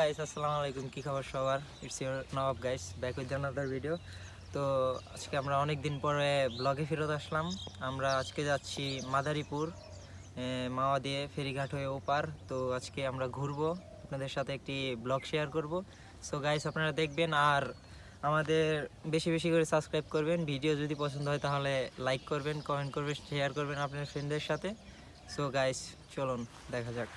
Guys, আসসালামু আলাইকুম। কি খবর সবার? It's your Nawab guys, back with another video. তো আজকে আমরা অনেক দিন পরে ব্লগে ফেরত আসলাম। আমরা আজকে যাচ্ছি মাদারীপুর, মাওয়া দিয়ে ফেরিঘাট হয়ে ওপার। তো আজকে আমরা ঘুরবো, আপনাদের সাথে একটি ব্লগ শেয়ার করব। সো গাইস, আপনারা দেখবেন আর আমাদের বেশি বেশি করে সাবস্ক্রাইব করবেন। ভিডিও যদি পছন্দ হয় তাহলে লাইক করবেন, কমেন্ট করবেন, শেয়ার করবেন আপনার ফ্রেন্ডদের সাথে। সো গাইস, চলুন দেখা যাক।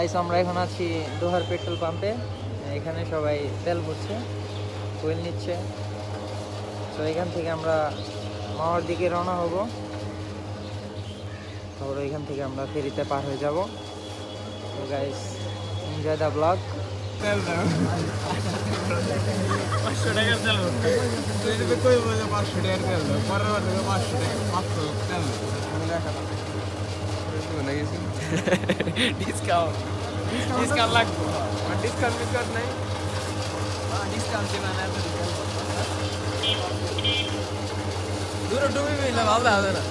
গাইস, আমরা এখন আছি দোহার পেট্রোল পাম্পে। এখানে সবাই তেল ভরছে, ফুয়েল নিচ্ছে। তো এখান থেকে আমরা মাওয়ার দিকে রওনা হব। তারপর এখান থেকে আমরা ফেরিতে পার হয়ে যাব। তো গাইস, এনজয় দ্য ব্লগ। তেল দাও 500 টাকার তেল তুই যদি কই বলে 500 টাকার তেল দাও পরের বার থেকে 500 টাকা 500 তেল দাও ডিসকাউন্ট লাগবে আর ডিসকাউন্ট নাই ডিসকাউন্ট দিবেন না দূর ডুবি মিলে ভালো হবে না।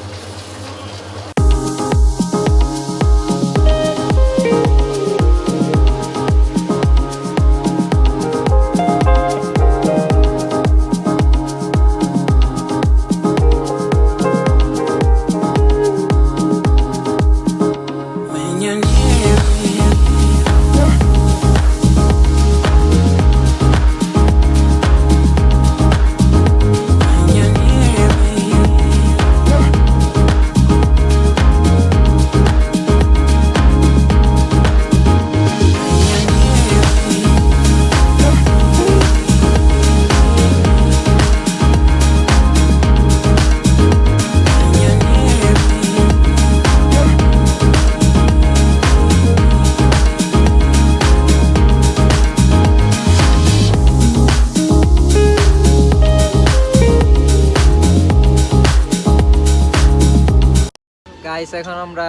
গাইস, এখন আমরা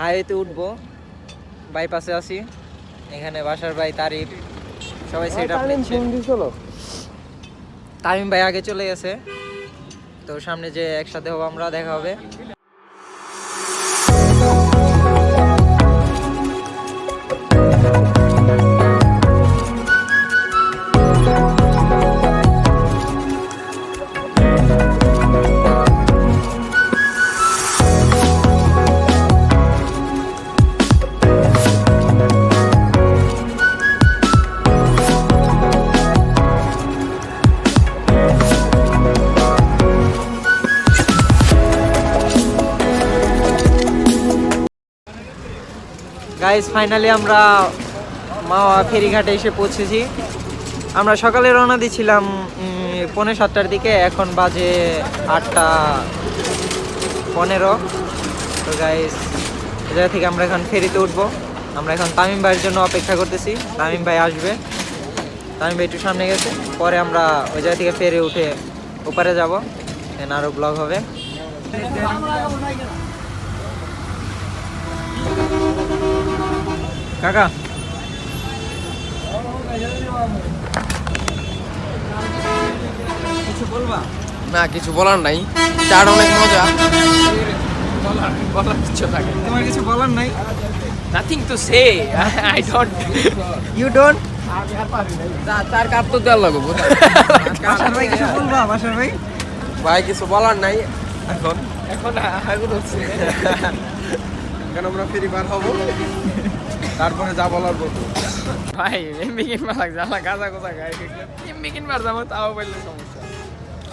হাইওয়েতে উঠবো, বাইপাসে আছি। এখানে বাসার ভাই তারিফ সবাই সেট আপ নিচ্ছে। তামিম ভাই আগে চলে গেছে, তো সামনে যে একসাথে হবো আমরা, দেখা হবে। গাইস, ফাইনালি আমরা মাওয়া ফেরিঘাটে এসে পৌঁছেছি। আমরা সকালে রওনা দিয়েছিলাম 7:45-র দিকে, এখন বাজে 8:15। তো গাইস, এই জায়গা থেকে আমরা এখন ফেরিতে উঠবো। আমরা এখন তামিম ভাইয়ের জন্য অপেক্ষা করতেছি। তামিম ভাই আসবে, তামিম ভাই একটু সামনে গেছে, পরে আমরা ওই জায়গা থেকে ফেরি উঠে ওপারে যাবো, আরও ব্লগ হবে। কাকা, কিছু বলবা? না, কিছু বলার নাই, চাট অনেক মজা। বলার কিছু থাকে, তোমার কিছু বলার নাই? Nothing to say. I don't. You don't? চার কাপ তো দেওয়ার লাগবো বাসার ভাই কিছু বলবা? বাসার ভাই ভাই কিছু বলার নাই এখন এখন আগুন হচ্ছে। কেন আমরা ফ্রি বার হবো তারপরে যা বলার বলবো ভাই এমবি কিনবার লাগছে, আমার গাঁজা কোথা খাই এমবি কিনবার যাবো তাও বললে সমস্যা।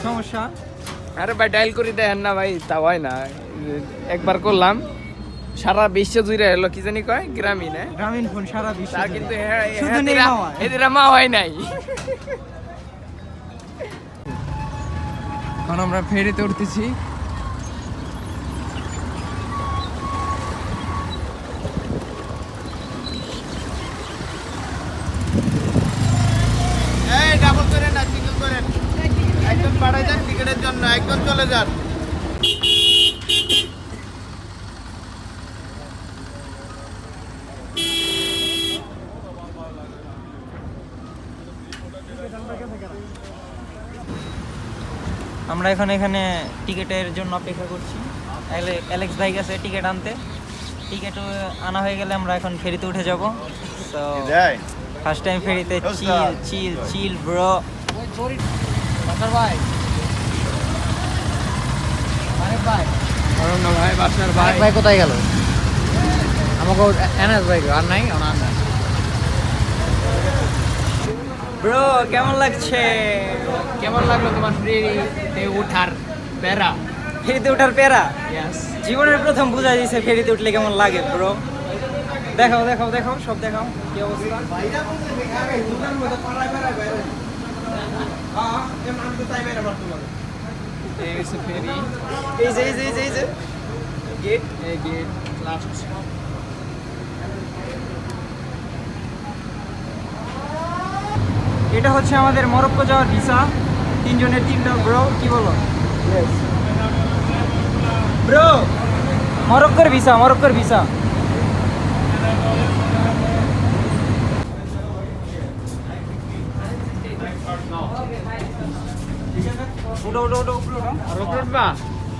সমস্যা? আরে ভাই ডায়াল করে দেন না ভাই, তা হয় না। একবার করলাম, সারা বিশ্ব জুড়ে এলো কি জানি কয় গ্রামীণ, হ্যাঁ গ্রামীণ ফোন সারা বিশ্ব তার কিন্তু শুধু নেই মাওয়া। এদের মা হয় নাই। এখন আমরা ফেরিতে উঠতেছি এই ডাবল করেন না সিঙ্গেল করেন, একজন বাড়াই যান টিকেটের জন্য, একজন চলে যান। আমরা এখন এখানে টিকিটের জন্য অপেক্ষা করছি। অ্যালেক্স ভাই গেছে টিকিট আনতে, টিকিট আনা হয়ে গেলে আমরা এখন ফেরিতে উঠে যাব। তো ফার্স্ট টাইম ফেরিতে, চিল চিল চিল ব্রো। ভাই অরণ্য ভাই, বাসার ভাই, ভাই কোথায় গেল? আমাকে এনএস ভাই আর নাই, ওনার নাই। ব্রো কেমন লাগছে? কেমন লাগলো তোমার ফ্রিতে উঠার প্যারা? ফেরিতে ওঠার প্যারা Yes. জীবনের প্রথম বুঝা দিয়েছে ফেরিতে উঠলে কেমন লাগে ব্রো। দেখাও দেখাও দেখাও, সব দেখাও কি অবস্থা। এই হচ্ছে ফেরি, এই যে এই যে এই যে এই যে গেট। এই গেট লাস্ট। এটা হচ্ছে আমাদের মরক্কো যাওয়ার ভিসা, 3 জনের 3টা। ব্রো কি বলো? ব্রো মরক্কোর ভিসা, মরক্কোর ভিসা। উঠো উঠো উঠো উঠো। আর উপরে উঠবা?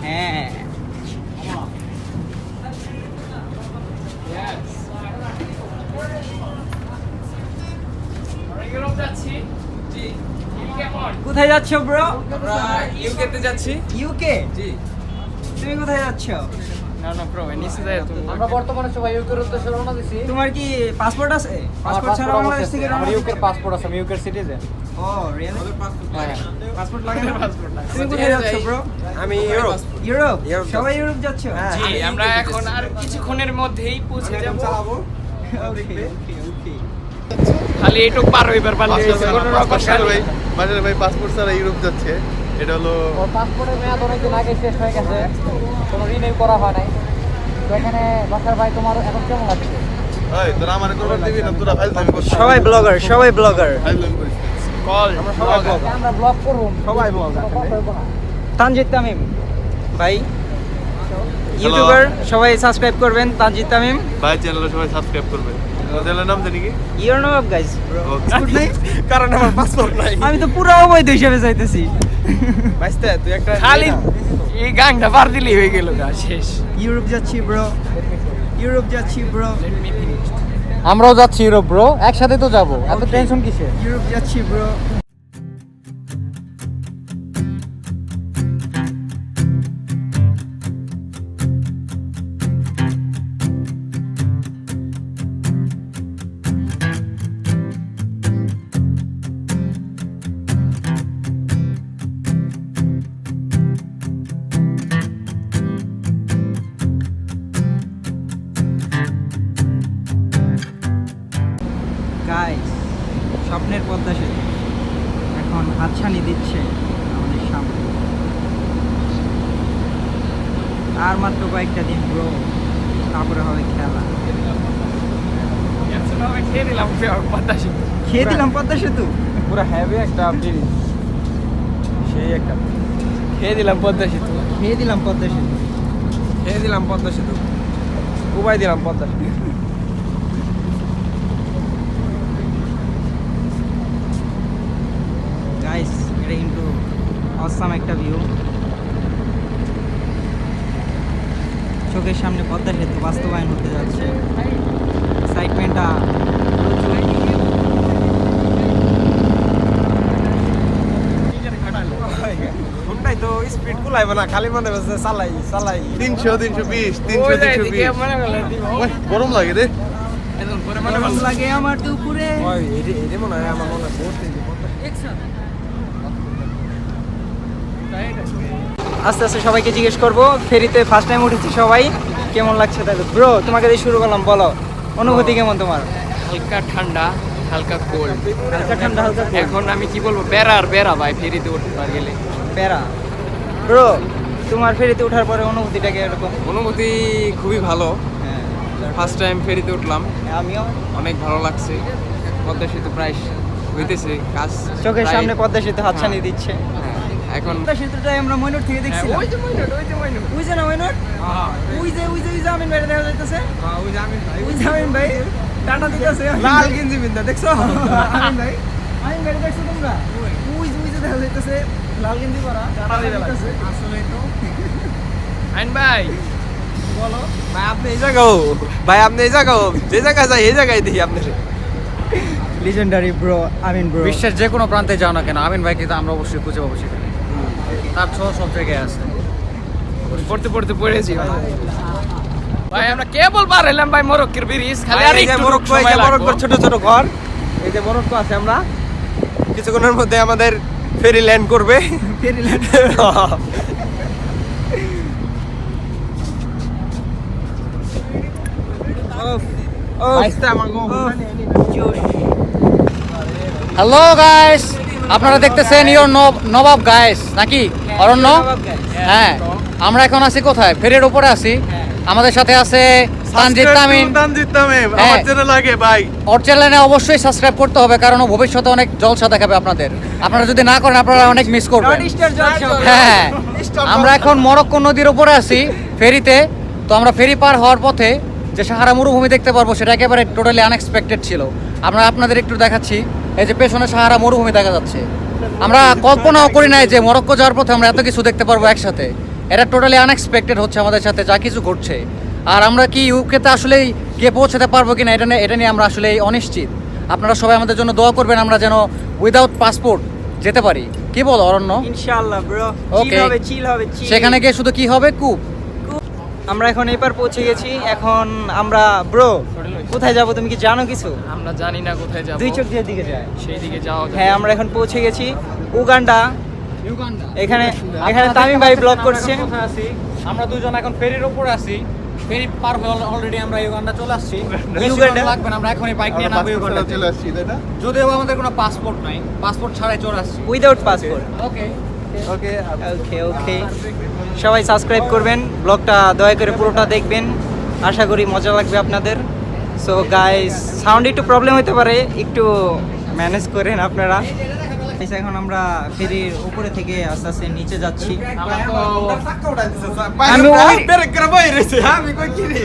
হ্যাঁ Yes. আমরা ইউরোপ যাচ্ছি। জি। কেমন? কোথায় যাচ্ছ ব্রো? আমরা ইউকেতে যাচ্ছি। ইউকে? জি। তুমি কোথায় যাচ্ছ? না না ব্রো, নিচে যাই তুমি। আমরা বর্তমানে সবাই ইউকের উদ্দেশ্যে রওনা দিছি। তোমার কি পাসপোর্ট আছে? পাসপোর্ট ছাড়া বাংলাদেশ থেকে আমার রওনা ইউকের পাসপোর্ট আছে, আমি ইউকের সিটিজেন। ও রিয়েলি? হ্যাঁ। পাসপোর্ট লাগে না? পাসপোর্ট লাগে। তুমি কোথায় যাচ্ছ ব্রো? আমি ইউরোপ। ইউরোপ? ইউরোপ সবাই ইউরোপ যাচ্ছ? জি, আমরা এখন আর কিছুক্ষণের মধ্যেই পৌঁছে যাব। ওকে ওকে। খালি এইটুক পার হইবার পারলে কোনো রকম বাজারে ভাই পাসপোর্ট ছাড়া ইউরোপ যাচ্ছে। এটা হলো ওর পাসপোর্টের মেয়াদ অনেকদিন আগে শেষ হয়ে গেছে, কোনো রিনিউ করা হয় নাই। তো এখানে বাসার ভাই তোমার এখন কেমন লাগছে? ওই তোরা আমার করবার দিবি না, তোরা ফাইল করছিস। সবাই ব্লগার, সবাই ব্লগার। ফাইল করিস। কল। আমরা ব্লগ করব, সবাই ব্লগার। তানজিদ তামিম ভাই ইউটিউবার, সবাই সাবস্ক্রাইব করবেন তানজিদ তামিম। ভাই চ্যানেলে সবাই সাবস্ক্রাইব করবে। চ্যানেলের নাম জানি কি? Your know of guys bro. Okay. নাই? কারণ আমার পাসপোর্ট নাই। আমি তো পুরো অবৈধ হিসেবে চাইতেছি। বাইস্তে তুই একটা খালি এই গাংটা পার দিলেই হয়ে গেল গা, শেষ। ইউরোপ যাচ্ছি ব্রো, ইউরোপ যাচ্ছি ব্রো, আমরাও যাচ্ছি ইউরোপ ব্রো, একসাথে তো যাব, এত Okay. টেনশন কিসে? ইউরোপ যাচ্ছি ব্রো। গাইস, স্বপ্নের পদ্মা সেতু এখন হাতছানি দিচ্ছে আমাদের সামনে। আর মাত্র কয়েকটা দিন ব্রো, তারপরে হবে খেলা। খেয়ে দিলাম পদ্মা সেতু। খেয়ে দিলাম পদ্মা সেতু। পুরো হেভি একটা ব্রিজ, সেই একটা খেয়ে দিলাম পদ্মা সেতু। খেয়ে দিলাম পদ্মা সেতু। খেয়ে দিলাম পদ্মা সেতু, উবাই দিলাম পদ্মা সেতু। গাইস, এটা কিন্তু অসাম একটা ভিউ। চোখের সামনে পদ্মা সেতু বাস্তবায়ন হতে যাচ্ছে। চালাইবো না খালি মনে হচ্ছে চালাই চালাই 300 320 300 320 ওই গরম লাগে রে লাগে আমার দুপুরে ওই এটা মনে হয় আমার মনে আছে আস্তে আস্তে সবাইকে জিজ্ঞেস করব ফেরিতে ফার্স্ট টাইম উঠেছি সবাই কেমন লাগছে তাহলে ব্রো তোমাকে দিয়ে শুরু করলাম বলো অনুভূতি কেমন তোমার হালকা ঠান্ডা হালকা কোল্ড হালকা ঠান্ডা হালকা এখন আমি কি বলবো বেড়া ভাই ফেরিতে উঠতে পার গেলে প্যারা ব্রো তোমার ফেরিতে ওঠার পরে অনুভূতিটাকে এরকম অনুভূতি খুবই ভালো হ্যাঁ ফার্স্ট টাইম ফেরিতে উঠলাম আমিও অনেক ভালো লাগছে পদ্মা সেতু প্রায় হইতেছে কাজ চোখের প্রায়- সামনে পদ্মা সেতু হাতছানি দিচ্ছে হ্যাঁ, এখন পদ্মা সেতুটাই আমরা ময়নট থেকে দেখছিলাম ওই যে মইনুট ওই যে না ময়নট ওই যে আমিন ভাই দেখা যাইতেছে ওই যে আমিন ভাই টাটা দিতেছে লাল গেঞ্জি বিন্দা দেখছো আমিন ভাই দেখছো তোমরা ওই যে দেখা যাইতেছে লাল গেঞ্জি পরা টাটা দিতেছে আসলে তো আইন ভাই বলো ভাই আপনি এই জায়গাও ভাই আপনি এই জায়গাও যে জায়গায় যাই এই জায়গায় দেখি আপনি লিজেন্ডারি ব্রো আমিন ব্রো বিশ্বের যে কোনো প্রান্তে যাও না কেন আমিন ভাইকে তো আমরা অবশ্যই খুঁজে পাবো সেখানে তার ছোঁয়া সব জায়গায় আছে পড়তে পড়তে পড়েছি ভাই আমরা কেবল বার এলাম ভাই মরক্কোর ব্রিজ খালি আর এই যে একটু মরক্কো এই যে মরক্কোর ছোট ছোট ঘর এই যে মরক্কো আছে আমরা কিছুক্ষণের মধ্যে আমাদের ফেরি ল্যান্ড করবে ফেরি ল্যান্ড হ্যালো গাইস আপনারা দেখতেছেন ইওর নবাব গাইস নাকি অরণ্য হ্যাঁ আমরা এখন আছি কোথায় ফেরির উপরে আছি আমাদের সাথে আছে তানজিদ তামিম তানজিদ তামিম আমার হ্যাঁ। চ্যানেল লাগে ভাই ওর চ্যানেলে অবশ্যই সাবস্ক্রাইব করতে হবে কারণ ও ভবিষ্যতে অনেক জলসা দেখাবে আপনাদের আপনারা যদি না করেন আপনারা অনেক মিস করবেন হ্যাঁ আমরা এখন মরক্কো নদীর উপরে আছি ফেরিতে তো আমরা ফেরি পার হওয়ার পথে যে সাহারা মরুভূমি দেখতে পারবো সেটা একেবারে টোটালি আনএক্সপেক্টেড ছিল আমরা আপনাদের একটু দেখাচ্ছি এই যে পেছনে সাহারা মরুভূমি দেখা যাচ্ছে আমরা কল্পনাও করি নাই যে মরক্কো যাওয়ার পথে আমরা এত কিছু দেখতে পারবো একসাথে এটা টোটালি আনএক্সপেক্টেড হচ্ছে আমাদের সাথে যা কিছু ঘটছে আর আমরা কি ইউকেতে আসলেই গিয়ে পৌঁছাতে পারবো কিনা এটা নিয়ে আমরা আসলে অনিশ্চিত আপনারা সবাই আমাদের জন্য দোয়া করবেন আমরা যেন উইদাউট পাসপোর্ট যেতে পারি কি বল অরণ্য ইনশাআল্লাহ ব্রো Okay. চিল হবে chill। সেখানে গিয়ে শুধু কি হবে কূপ আমরা এখন এপার পৌঁছে গেছি এখন আমরা ব্রো কোথায় যাব তুমি কি জানো কিছু আমরা জানি না কোথায় যাব দুই চোখ দিয়ে দিকে যায় সেই দিকে যাওয়া যাবে। হ্যাঁ আমরা এখন পৌঁছে গেছি উগান্ডা এখানে এখানে তামিম ভাই ব্লগ করছে আমরা দুজন এখন ফেরির উপরে আছি ফেরি পার হয়ে অলরেডি আমরা ইউগান্ডা চলে আসছি ইউগান্ডা? লাগবে না আমরা এখনই বাইক নিয়ে নামবো ইউগান্ডা চলে আসছি তাই না যদিও আমাদের কোনো পাসপোর্ট নাই পাসপোর্ট ছাড়াই চলে আসছি উইদাউট পাসপোর্ট ওকে ওকে ওকে ওকে সবাই সাবস্ক্রাইব করবেন ব্লগটা দয়া করে পুরোটা দেখবেন আশা করি মজা লাগবে আপনাদের সো গাইস সাউন্ড একটু প্রবলেম হতে পারে একটু ম্যানেজ করেন আপনারা Guys, এখন আমরা ফেরির উপরে থেকে আস্তে আস্তে নিচে যাচ্ছি আমি ওই বেরে করে বই রইছে আমি কই কি রে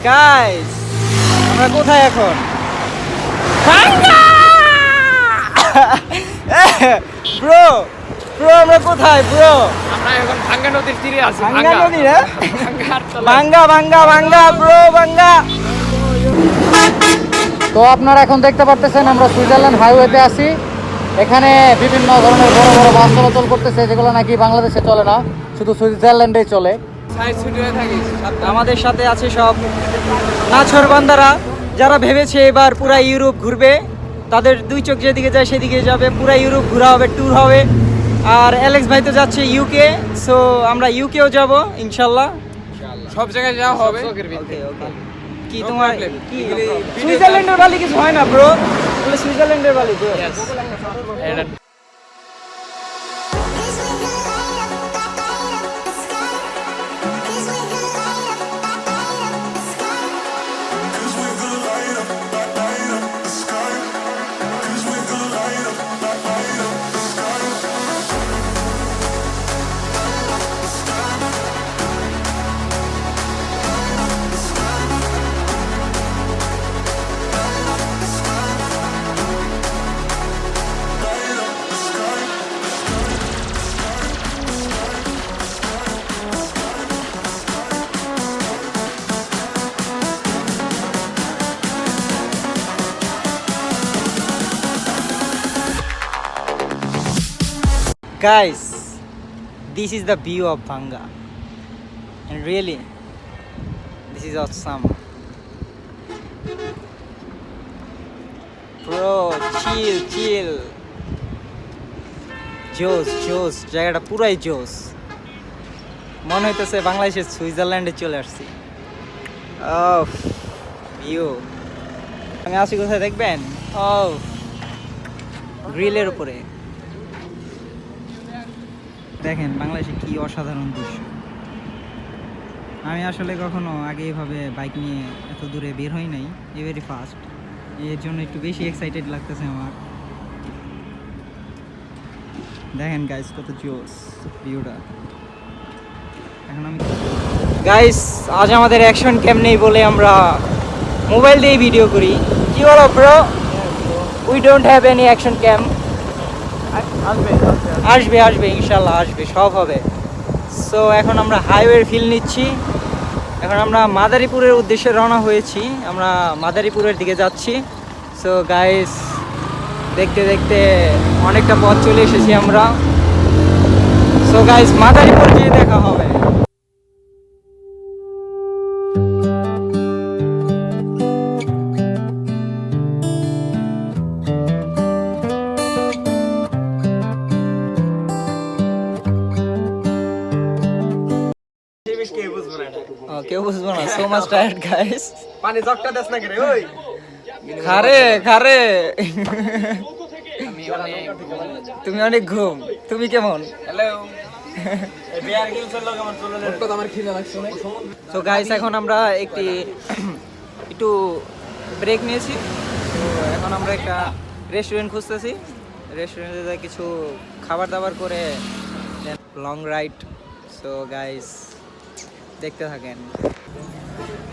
গাইস আমরা কোথায় এখন ব্রো ব্রো আমরা কোথায় ব্রো আমরা এখন ভাঙ্গা নদীর তীরে আছি ভাঙ্গা নদী রে ভাঙ্গার তলায়। ভাঙ্গা ভাঙ্গা ভাঙ্গা ব্রো ভাঙ্গা তো আপনারা এখন দেখতে পারতেছেন আমরা সুইজারল্যান্ড হাইওয়েতে আছি এখানে বিভিন্ন ধরনের বড় বড় বাস চলাচল করতেছে যেগুলো নাকি বাংলাদেশে চলে না শুধু সুইজারল্যান্ডেই চলে সাইড ছুটি হয়ে থাকিস আমাদের সাথে আছে সব নাছর বান্দারা যারা ভেবেছে এবার পুরা ইউরোপ ঘুরবে তাদের দুই চোখ যেদিকে যায় সেদিকে যাবে, পুরো ইউরোপ ঘোরা হবে, ট্যুর হবে। আর অ্যালেক্স ভাই তো যাচ্ছে ইউকে, সো আমরা ইউকেও যাব ইনশাল্লাহ। সব জায়গায় যাওয়া হবে। ওকে ওকে। কি তোমার কি সুইজারল্যান্ডের বালি কিছু হয় না ব্রো? বলে সুইজারল্যান্ডের বালি ব্রো। এটা Guys, this is the view of Banga, and really, this is awesome. Bro, chill. জোস জায়গাটা পুরাই জোস। মনে হইতেছে বাংলাদেশের সুইজারল্যান্ডে চলে আসছি। ভিউ আমি আছি কোথায় দেখবেন? গ্রিলের উপরে দেখেন বাংলাদেশে কি অসাধারণ দৃশ্য। আমি আসলে কখনো আগে এভাবে বাইক নিয়ে এত দূরে বের হই নাই, এভারি ফার্স্ট, এর জন্য একটু বেশি এক্সাইটেড লাগতেছে আমার। দেখেন গাইস কত জোস ভিউটা। এখন আমি গাইস আজ আমাদের অ্যাকশন ক্যাম নেই বলে আমরা মোবাইল দিয়ে ভিডিও করি। কি বলো bro? We don't have any action cam. আসবে ইনশাল্লাহ আসবে, সব হবে। সো এখন আমরা হাইওয়ের ফিল নিচ্ছি। এখন আমরা মাদারীপুরের উদ্দেশ্যে রওনা হয়েছি, আমরা মাদারীপুরের দিকে যাচ্ছি। সো গাইস দেখতে দেখতে অনেকটা পথ চলে এসেছি আমরা। সো গাইস মাদারীপুর গিয়ে দেখা হবে। কেউ বুঝবো না। So much tired guys. পানি জগটা দেশ না করে ওই খারে তুমি অনেক ঘুম। তুমি কেমন? হ্যালো। তো গাইস এখন আমরা একটু ব্রেক নিয়েছি। তো এখন আমরা একটা রেস্টুরেন্ট খুঁজতেছি, রেস্টুরেন্টে কিছু খাবার দাবার করে লং রাইড। সো গাইস দেখতে থাকেন।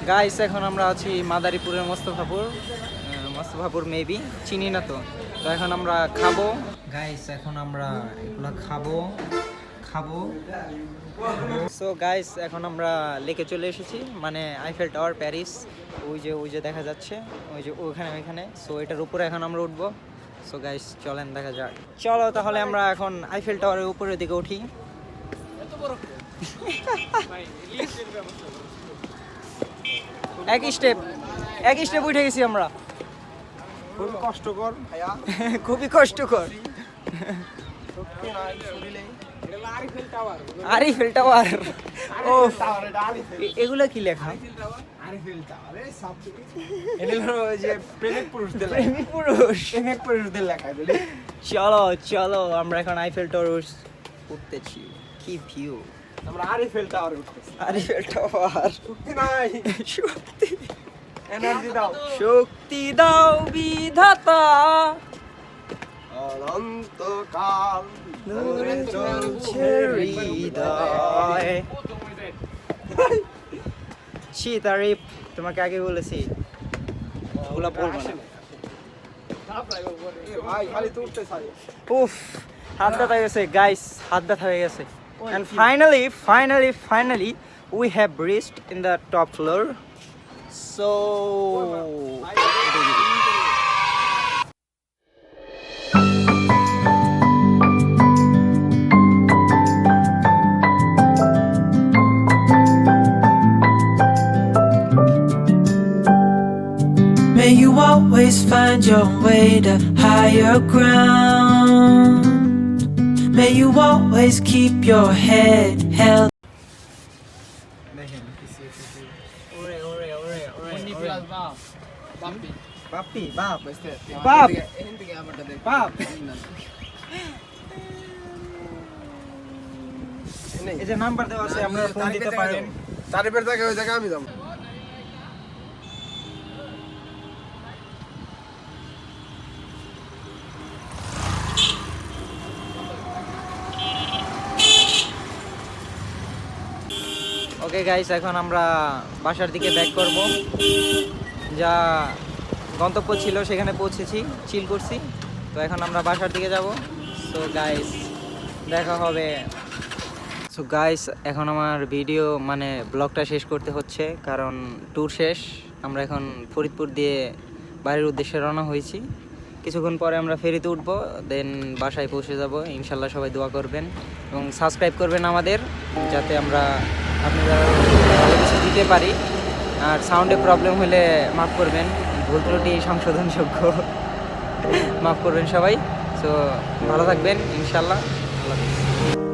গাইস এখন আমরা আছি মাদারীপুরের মোস্তফাপুর মেবি চিনি না তো। তো এখন আমরা খাবো গাইস, এখন আমরা এগুলো খাবো। সো গাইস এখন আমরা লেকে চলে এসেছি, মানে আইফেল টাওয়ার প্যারিস, ওই যে দেখা যাচ্ছে, ওইখানে। সো এটার উপরে এখন আমরা উঠবো। সো গাইস চলেন দেখা যাক। চলো তাহলে আমরা এখন আইফেল টাওয়ারের উপরের দিকে উঠি। একই স্টেপ উঠে গেছি আমরা। খুব কষ্টকর ভাইয়া, খুবই কষ্টকর। আরিফেল টাওয়ার। ও এগুলা কি লেখা? যে প্রেমিক পুরুষদের লেখা। চলো আমরা এখন আইফেল টাওয়ার উঠতেছি। কি ভিউ! আমরা আরিফেল টাওয়ারে উঠতেছি। আরিফেল টাওয়ার। শক্তি নাই, শক্তি এনার্জি দাও, শক্তি দাও বিধাতা, অনন্তকাল দূরে চলছে হৃদয়। ছি তারিফ, তোমাকে আগে বলেছি ওগুলা বলবো না। ভাই খালি তো উঠতে চাই। উফ, হাত ব্যথা হয়ে গেছে গাইস, হাত ব্যথা হয়ে গেছে। And finally we have reached in the top floor. So May you always always find your way to higher ground. May you always keep your head held. Bappi বাপ বাপ বাপ এই যে নাম্বার দেওয়া আছে, আপনারা ফোন দিতে পারেন। তারিফের জায়গায় ওই জায়গায় আমি যাবো। ওকে গাইস, এখন আমরা বাসার দিকে ব্যাক করব। যা গন্তব্য ছিল সেখানে পৌঁছেছি, চিল করছি। তো এখন আমরা বাসার দিকে যাব। সো গাইস, দেখা হবে। সো গাইস, এখন আমার ভিডিও মানে ব্লগটা শেষ করতে হচ্ছে, কারণ ট্যুর শেষ। আমরা এখন ফরিদপুর দিয়ে বাড়ির উদ্দেশ্যে রওনা হয়েছি। কিছুক্ষণ পরে আমরা ফেরিতে উঠবো, দেন বাসায় পৌঁছে যাব। ইনশাল্লাহ সবাই দোয়া করবেন এবং সাবস্ক্রাইব করবেন আমাদের, যাতে আমরা আপনারা ভালো কিছু দিতে পারি। আর সাউন্ডে প্রবলেম হলে মাফ করবেন, ভুল ত্রুটি সংশোধনযোগ্য। মাফ করবেন সবাই। সো ভালো থাকবেন ইনশাল্লাহ। আল্লাহ হাফেজ।